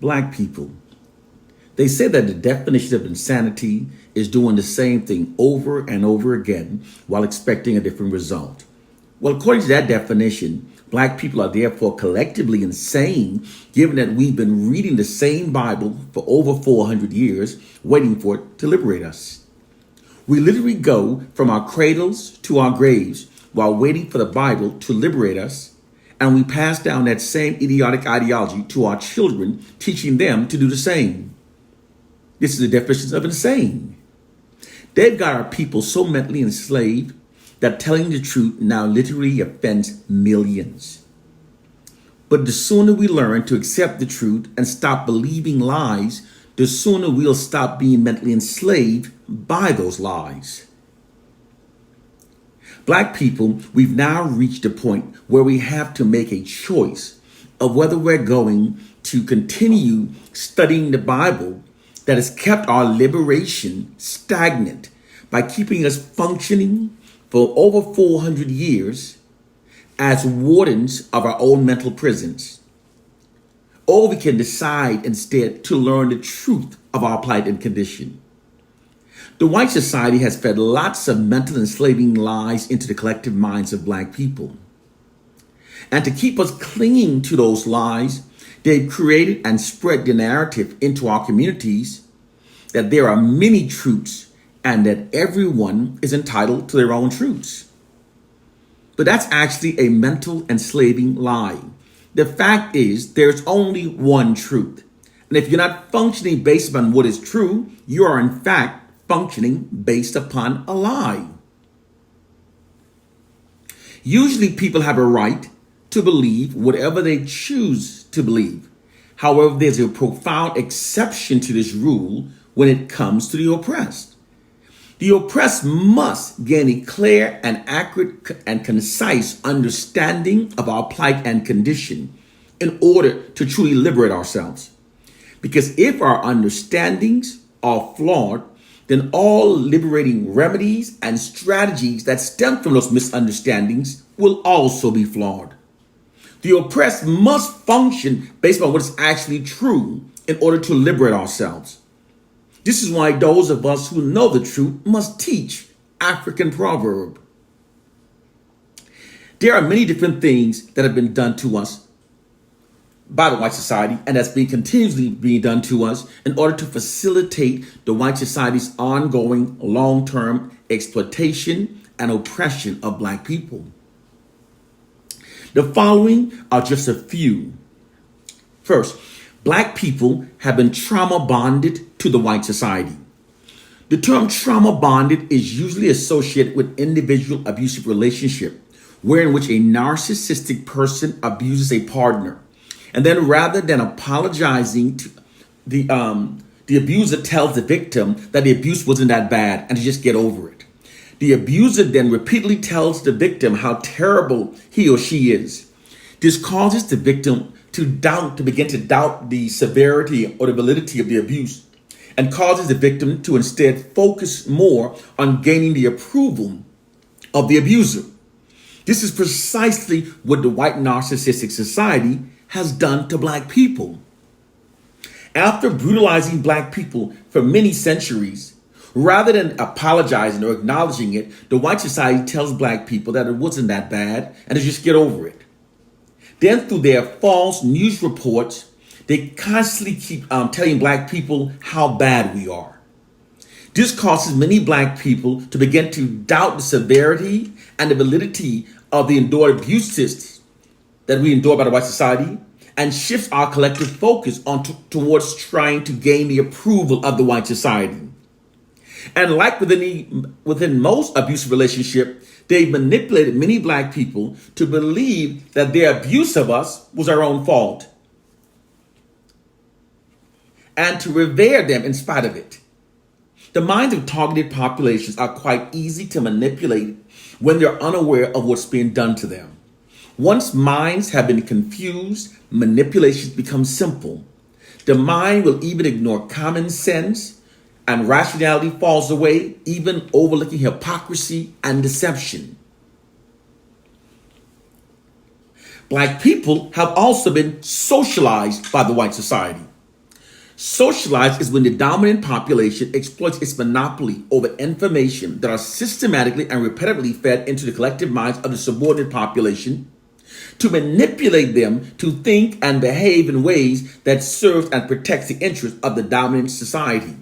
Black people. They say that the definition of insanity is doing the same thing over and over again while expecting a different result. Well, according to that definition, Black people are therefore collectively insane, given that we've been reading the same Bible for over 400 years, waiting for it to liberate us. We literally go from our cradles to our graves while waiting for the Bible to liberate us, and we pass down that same idiotic ideology to our children, teaching them to do the same. This is the definition of insane. They've got our people so mentally enslaved that telling the truth now literally offends millions. But the sooner we learn to accept the truth and stop believing lies, the sooner we'll stop being mentally enslaved by those lies. Black people, we've now reached a point where we have to make a choice of whether we're going to continue studying the Bible that has kept our liberation stagnant by keeping us functioning for over 400 years as wardens of our own mental prisons. Or we can decide instead to learn the truth of our plight and condition. The white society has fed lots of mental enslaving lies into the collective minds of Black people. And to keep us clinging to those lies, they've created and spread the narrative into our communities that there are many truths and that everyone is entitled to their own truths. But that's actually a mental enslaving lie. The fact is, there's only one truth. And if you're not functioning based upon what is true, you are in fact functioning based upon a lie. Usually people have a right to believe whatever they choose to believe. However, there's a profound exception to this rule when it comes to the oppressed. The oppressed must gain a clear and accurate and concise understanding of our plight and condition in order to truly liberate ourselves. Because if our understandings are flawed, then all liberating remedies and strategies that stem from those misunderstandings will also be flawed. The oppressed must function based on what is actually true in order to liberate ourselves. This is why those of us who know the truth must teach African proverb. There are many different things that have been done to us by the white society, and that's being continuously being done to us in order to facilitate the white society's ongoing long-term exploitation and oppression of Black people. The following are just a few. First, Black people have been trauma bonded to the white society. The term trauma bonded is usually associated with individual abusive relationship, wherein which a narcissistic person abuses a partner. And then rather than apologizing to the abuser tells the victim that the abuse wasn't that bad and to just get over it. The abuser then repeatedly tells the victim how terrible he or she is. This causes the victim to begin to doubt the severity or the validity of the abuse, and causes the victim to instead focus more on gaining the approval of the abuser. This is precisely what the white narcissistic society has done to Black people. After brutalizing Black people for many centuries, rather than apologizing or acknowledging it, the white society tells Black people that it wasn't that bad and to just get over it. Then through their false news reports, they constantly keep telling Black people how bad we are. This causes many Black people to begin to doubt the severity and the validity of the endured abuses that we endure by the white society, and shifts our collective focus towards trying to gain the approval of the white society. And like within most abusive relationship, they manipulated many Black people to believe that their abuse of us was our own fault, and to revere them in spite of it. The minds of targeted populations are quite easy to manipulate when they're unaware of what's being done to them. Once minds have been confused, manipulations become simple. The mind will even ignore common sense, and rationality falls away, even overlooking hypocrisy and deception. Black people have also been socialized by the white society. Socialized is when the dominant population exploits its monopoly over information that are systematically and repetitively fed into the collective minds of the subordinate population to manipulate them to think and behave in ways that serves and protects the interests of the dominant society.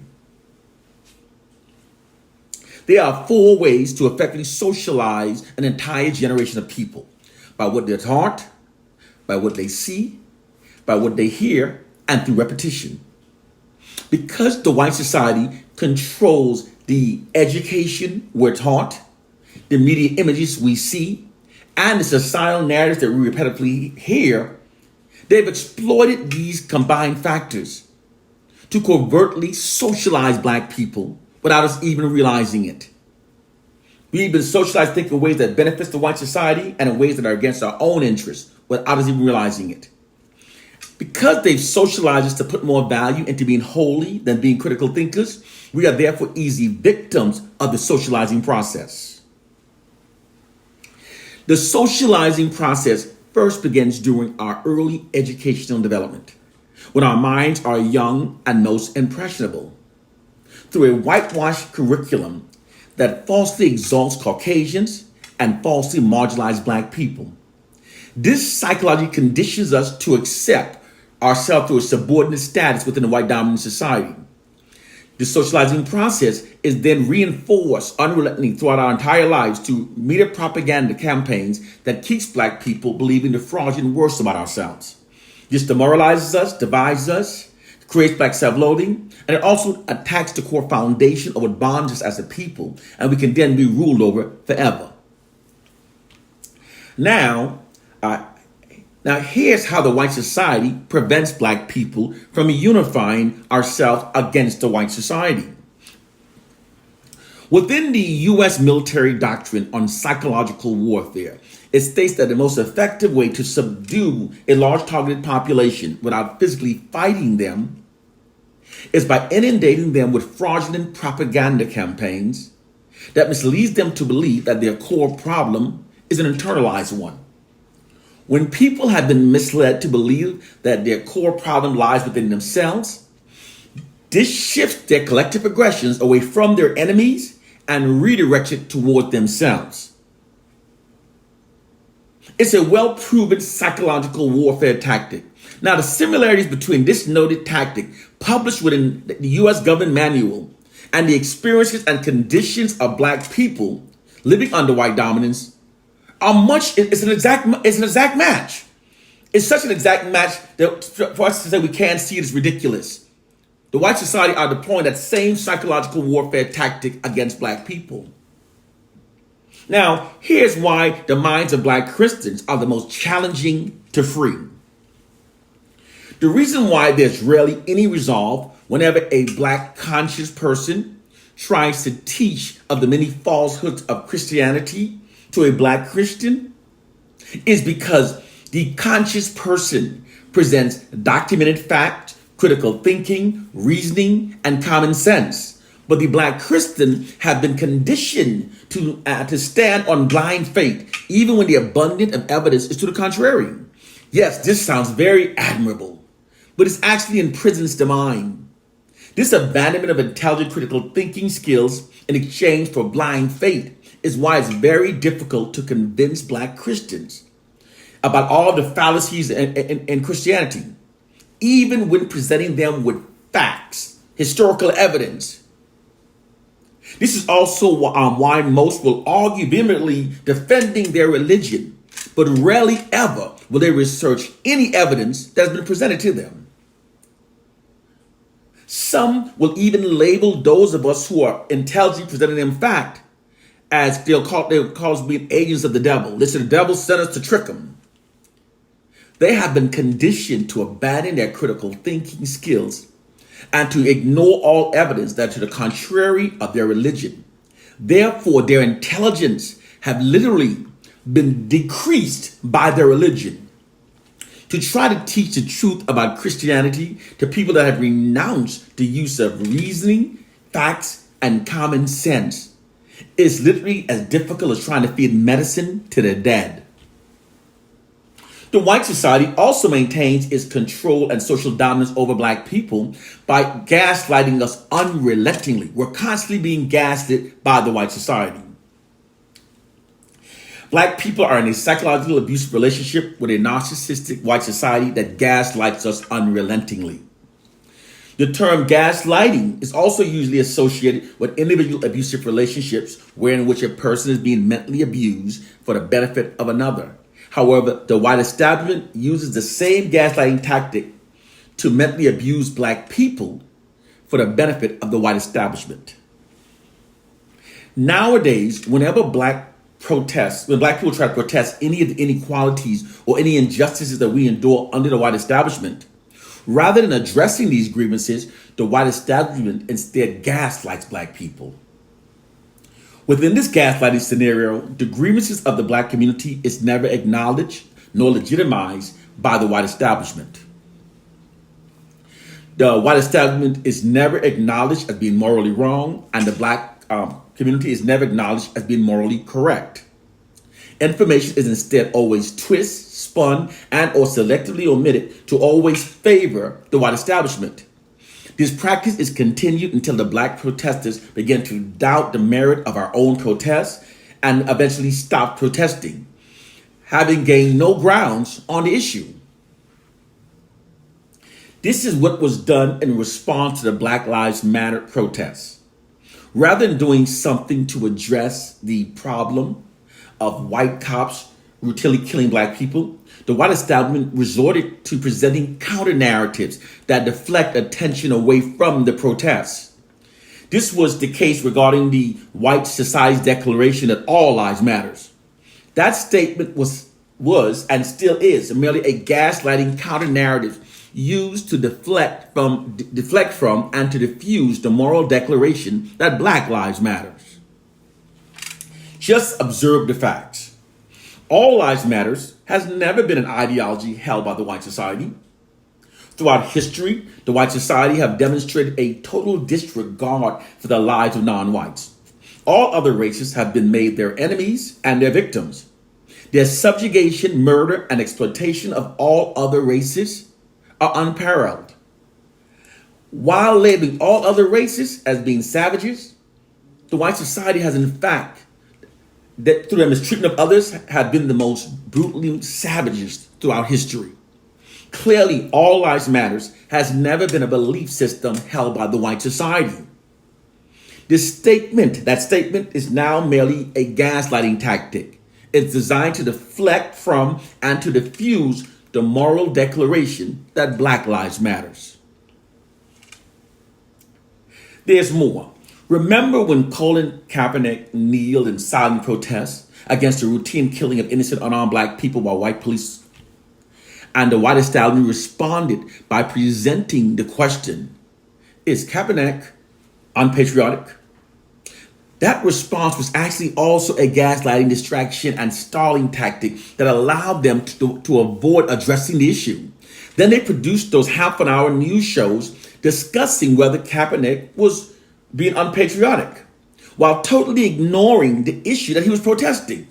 There are four ways to effectively socialize an entire generation of people: by what they're taught, by what they see, by what they hear, and through repetition. Because the white society controls the education we're taught, the media images we see, and the societal narratives that we repetitively hear, they've exploited these combined factors to covertly socialize Black people without us even realizing it. We've been socialized to think in ways that benefits the white society and in ways that are against our own interests without us even realizing it. Because they've socialized us to put more value into being holy than being critical thinkers, we are therefore easy victims of the socializing process. The socializing process first begins during our early educational development, when our minds are young and most impressionable. Through a whitewashed curriculum that falsely exalts Caucasians and falsely marginalizes Black people. This psychology conditions us to accept ourselves to a subordinate status within the white dominant society. The socializing process is then reinforced unrelentingly throughout our entire lives to media propaganda campaigns that keeps Black people believing the fraudulent worst about ourselves. This demoralizes us, divides us, creates Black self-loathing, and it also attacks the core foundation of what bonds us as a people, and we can then be ruled over forever. Now here's how the white society prevents Black people from unifying ourselves against the white society. Within the U.S. military doctrine on psychological warfare, it states that the most effective way to subdue a large targeted population without physically fighting them is by inundating them with fraudulent propaganda campaigns that misleads them to believe that their core problem is an internalized one. When people have been misled to believe that their core problem lies within themselves, this shifts their collective aggressions away from their enemies and redirects it toward themselves. It's a well-proven psychological warfare tactic. Now, the similarities between this noted tactic published within the U.S. government manual and the experiences and conditions of Black people living under white dominance it's an exact match. It's such an exact match that for us to say we can't see it is ridiculous. The white society are deploying that same psychological warfare tactic against Black people. Now, here's why the minds of Black Christians are the most challenging to free. The reason why there's rarely any resolve whenever a Black conscious person tries to teach of the many falsehoods of Christianity to a Black Christian is because the conscious person presents documented fact, critical thinking, reasoning, and common sense. But the Black Christian have been conditioned to stand on blind faith, even when the abundance of evidence is to the contrary. Yes, this sounds very admirable, but it actually imprisons the mind. This abandonment of intelligent critical thinking skills in exchange for blind faith is why it's very difficult to convince Black Christians about all the fallacies in Christianity, even when presenting them with facts, historical evidence. This is also why most will argue vehemently defending their religion, but rarely ever will they research any evidence that has been presented to them. Some will even label those of us who are intelligently presenting them fact as they'll call us being agents of the devil. Listen, the devil sent us to trick them. They have been conditioned to abandon their critical thinking skills and to ignore all evidence that to the contrary of their religion. Therefore, their intelligence have literally been decreased by their religion. To try to teach the truth about Christianity to people that have renounced the use of reasoning, facts, and common sense is literally as difficult as trying to feed medicine to the dead. The white society also maintains its control and social dominance over black people by gaslighting us unrelentingly. We're constantly being gaslit by the white society. Black people are in a psychological abusive relationship with a narcissistic white society that gaslights us unrelentingly. The term gaslighting is also usually associated with individual abusive relationships wherein which a person is being mentally abused for the benefit of another. However, the white establishment uses the same gaslighting tactic to mentally abuse black people for the benefit of the white establishment. Nowadays, when black people try to protest any of the inequalities or any injustices that we endure under the white establishment, rather than addressing these grievances, the white establishment instead gaslights black people. Within this gaslighting scenario, the grievances of the black community is never acknowledged nor legitimized by the white establishment. The white establishment is never acknowledged as being morally wrong, and the black community is never acknowledged as being morally correct. Information is instead always twisted, spun, and or selectively omitted to always favor the white establishment. This practice is continued until the black protesters begin to doubt the merit of our own protests and eventually stop protesting, having gained no grounds on the issue. This is what was done in response to the Black Lives Matter protests. Rather than doing something to address the problem of white cops routinely killing black people, the white establishment resorted to presenting counter narratives that deflect attention away from the protests. This was the case regarding the white society's declaration that all lives matters. That statement was and still is merely a gaslighting counter narrative used to deflect from and to diffuse the moral declaration that Black Lives Matters. Just observe the facts. All lives matters has never been an ideology held by the white society. Throughout history, the white society have demonstrated a total disregard for the lives of non-whites. All other races have been made their enemies and their victims. Their subjugation, murder, and exploitation of all other races are unparalleled. While labeling all other races as being savages, the white society has in fact, that through their mistreatment of others, have been the most brutally savages throughout history. Clearly, all lives matters has never been a belief system held by the white society. That statement is now merely a gaslighting tactic. It's designed to deflect from and to diffuse the moral declaration that Black Lives Matters. There's more. Remember when Colin Kaepernick kneeled in silent protest against the routine killing of innocent unarmed black people by white police? And the white establishment responded by presenting the question, is Kaepernick unpatriotic? That response was actually also a gaslighting, distraction, and stalling tactic that allowed them to avoid addressing the issue. Then they produced those half-an-hour news shows discussing whether Kaepernick was being unpatriotic, while totally ignoring the issue that he was protesting.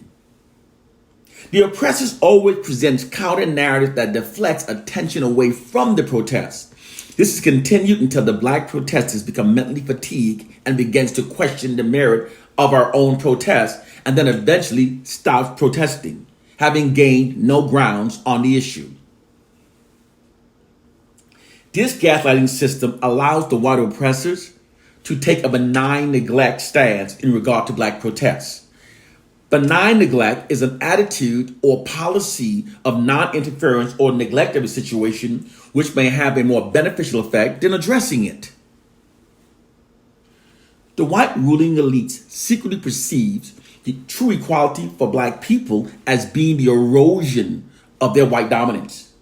The oppressors always present counter narrative that deflects attention away from the protest. This is continued until the black protesters become mentally fatigued and begins to question the merit of our own protest, and then eventually stops protesting, having gained no grounds on the issue. This gaslighting system allows the white oppressors to take a benign neglect stance in regard to black protests. Benign neglect is an attitude or policy of non-interference or neglect of a situation which may have a more beneficial effect than addressing it. The white ruling elite secretly perceives the true equality for black people as being the erosion of their white dominance.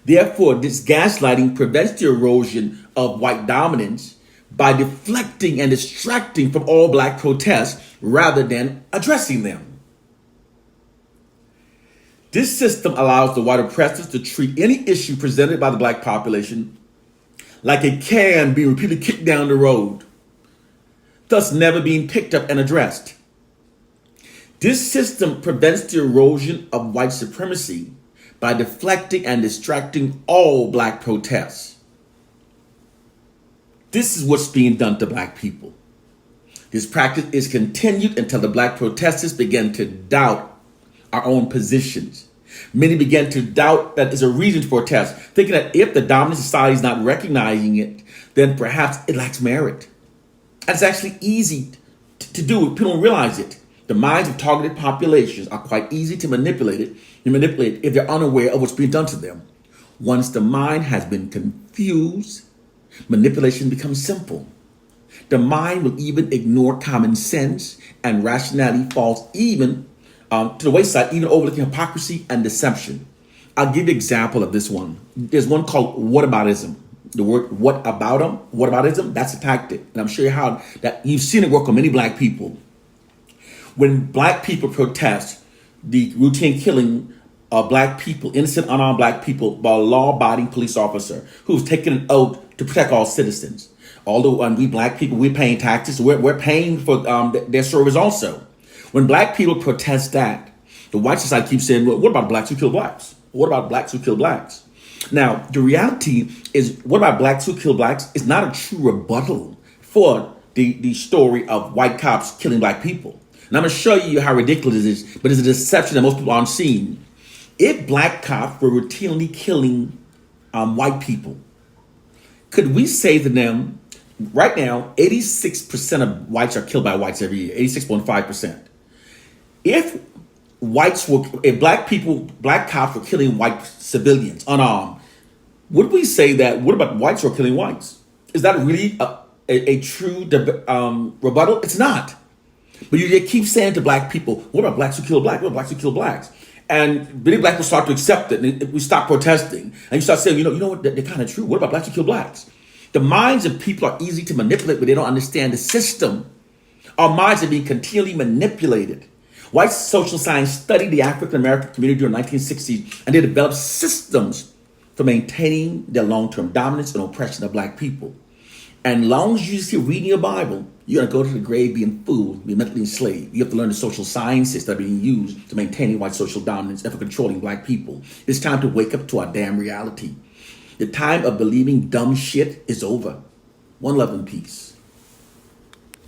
Therefore, this gaslighting prevents the erosion of white dominance by deflecting and distracting from all black protests rather than addressing them. This system allows the white oppressors to treat any issue presented by the black population like a can being repeatedly kicked down the road, thus never being picked up and addressed. This system prevents the erosion of white supremacy by deflecting and distracting all black protests. This is what's being done to black people. This practice is continued until the black protesters begin to doubt our own positions. Many began to doubt that there's a reason to protest, thinking that if the dominant society is not recognizing it, then perhaps it lacks merit. And it's actually easy to do. People don't realize it. The minds of targeted populations are quite easy to manipulate if they're unaware of what's being done to them. Once the mind has been confused, manipulation becomes simple. The mind will even ignore common sense, and rationality falls even to the wayside, even overlooking hypocrisy and deception. I'll give you an example of this one. There's one called whataboutism. The word whataboutism, that's a tactic. And I'm sure how that you've seen it work on many black people. When black people protest the routine killing of black people, innocent, unarmed black people, by a law-abiding police officer who's taken an oath to protect all citizens. Although we black people, we're paying taxes, we're paying for their service also. When black people protest that, the white society keeps saying, well, what about blacks who kill blacks? What about blacks who kill blacks? Now, the reality is, what about blacks who kill blacks is not a true rebuttal for the story of white cops killing black people. And I'm going to show you how ridiculous it is, but it's a deception that most people aren't seeing. If black cops were routinely killing white people, could we say to them, right now, 86% of whites are killed by whites every year, 86.5%. If black cops were killing white civilians unarmed, would we say that, what about whites who are killing whites? Is that really a true rebuttal? It's not. But you keep saying to black people, what about blacks who kill blacks? What about blacks who kill blacks? And many black people start to accept it, and we stop protesting. And you start saying, you know what, they're kind of true. What about blacks who kill blacks? The minds of people are easy to manipulate, but they don't understand the system. Our minds are being continually manipulated. White social science studied the African American community during the 1960s, and they developed systems for maintaining their long-term dominance and oppression of black people. And as long as you see reading your Bible, you're going to go to the grave being fooled, being mentally enslaved. You have to learn the social sciences that are being used to maintaining white social dominance and for controlling black people. It's time to wake up to our damn reality. The time of believing dumb shit is over. One love and peace.